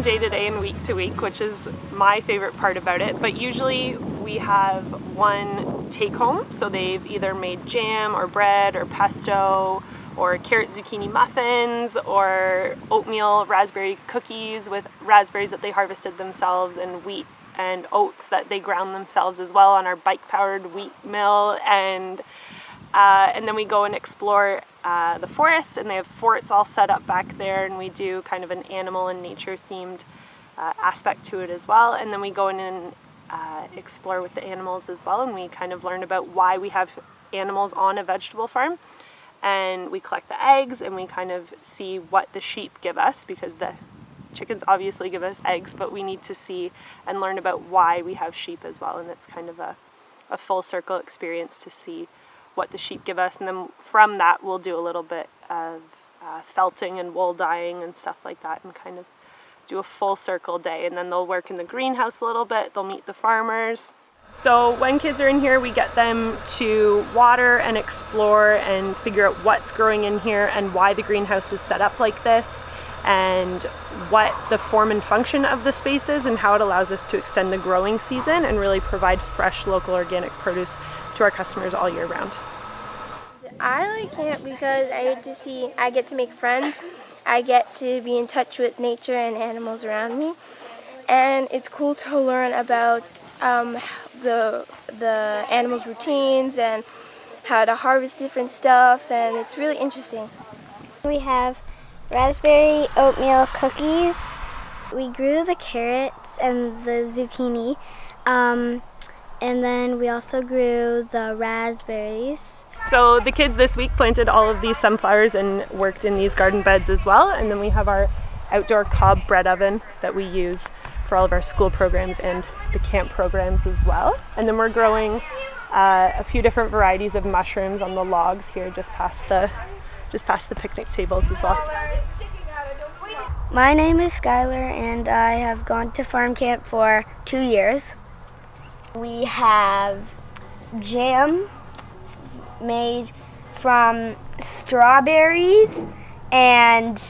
day to day and week to week, which is my favorite part about it. But usually we have one take home, so they've either made jam or bread or pesto or carrot zucchini muffins or oatmeal raspberry cookies with raspberries that they harvested themselves and wheat and oats that they ground themselves as well on our bike-powered wheat mill. And then we go and explore the forest, and they have forts all set up back there, and we do kind of an animal and nature themed aspect to it as well. And then we go in and explore with the animals as well, and we kind of learn about why we have animals on a vegetable farm. And we collect the eggs, and we kind of see what the sheep give us, because the chickens obviously give us eggs, but we need to see and learn about why we have sheep as well. And it's kind of a full circle experience to see what the sheep give us, and then from that we'll do a little bit of felting and wool dyeing and stuff like that, and kind of do a full circle day. And then they'll work in the greenhouse a little bit, they'll meet the farmers. So when kids are in here, we get them to water and explore and figure out what's growing in here and why the greenhouse is set up like this, and what the form and function of the space is, and how it allows us to extend the growing season and really provide fresh local organic produce to our customers all year round. I like camp because I get to make friends, I get to be in touch with nature and animals around me, and it's cool to learn about the animals' routines and how to harvest different stuff, and it's really interesting. We have raspberry oatmeal cookies. We grew the carrots and the zucchini, and then we also grew the raspberries. So the kids this week planted all of these sunflowers and worked in these garden beds as well. And then we have our outdoor cob bread oven that we use for all of our school programs and the camp programs as well. And then we're growing a few different varieties of mushrooms on the logs here just past the picnic tables as well. My name is Skylar, and I have gone to farm camp for 2 years. We have jam made from strawberries and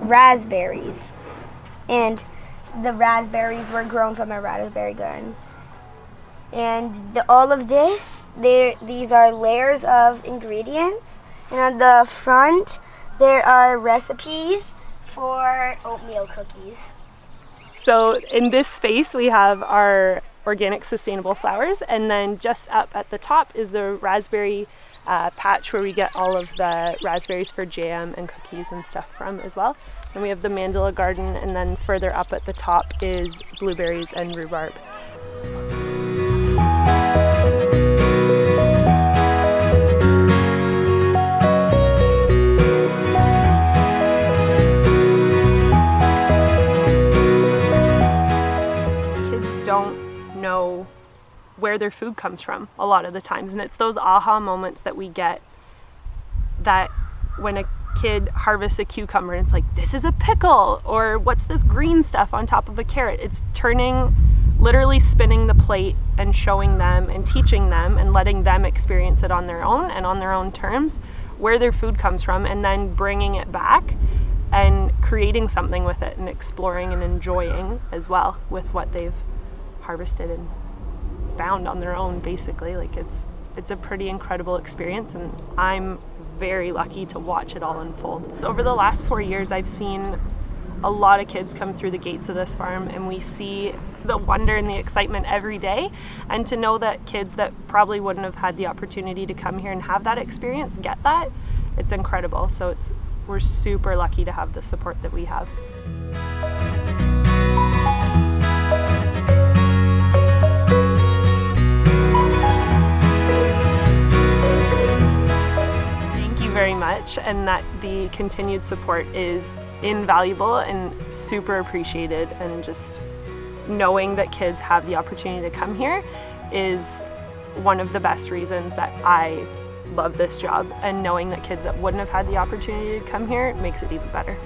raspberries, and the raspberries were grown from a raspberry garden. And all of this, these are layers of ingredients, and on the front there are recipes for oatmeal cookies. So in this space we have our organic sustainable flowers, and then just up at the top is the raspberry patch where we get all of the raspberries for jam and cookies and stuff from as well. And we have the mandala garden, and then further up at the top is blueberries and rhubarb. Kids don't know where their food comes from a lot of the times, and it's those aha moments that we get, that when a kid harvests a cucumber and it's like, this is a pickle, or what's this green stuff on top of a carrot. It's literally spinning the plate and showing them and teaching them and letting them experience it on their own and on their own terms, where their food comes from, and then bringing it back and creating something with it and exploring and enjoying as well with what they've harvested and found on their own, basically. Like it's a pretty incredible experience, and I'm very lucky to watch it all unfold. Over the last 4 years, I've seen a lot of kids come through the gates of this farm, and we see the wonder and the excitement every day. And to know that kids that probably wouldn't have had the opportunity to come here and have that experience get that, it's incredible. So we're super lucky to have the support that we have. Very much, and that the continued support is invaluable and super appreciated, and just knowing that kids have the opportunity to come here is one of the best reasons that I love this job, and knowing that kids that wouldn't have had the opportunity to come here makes it even better.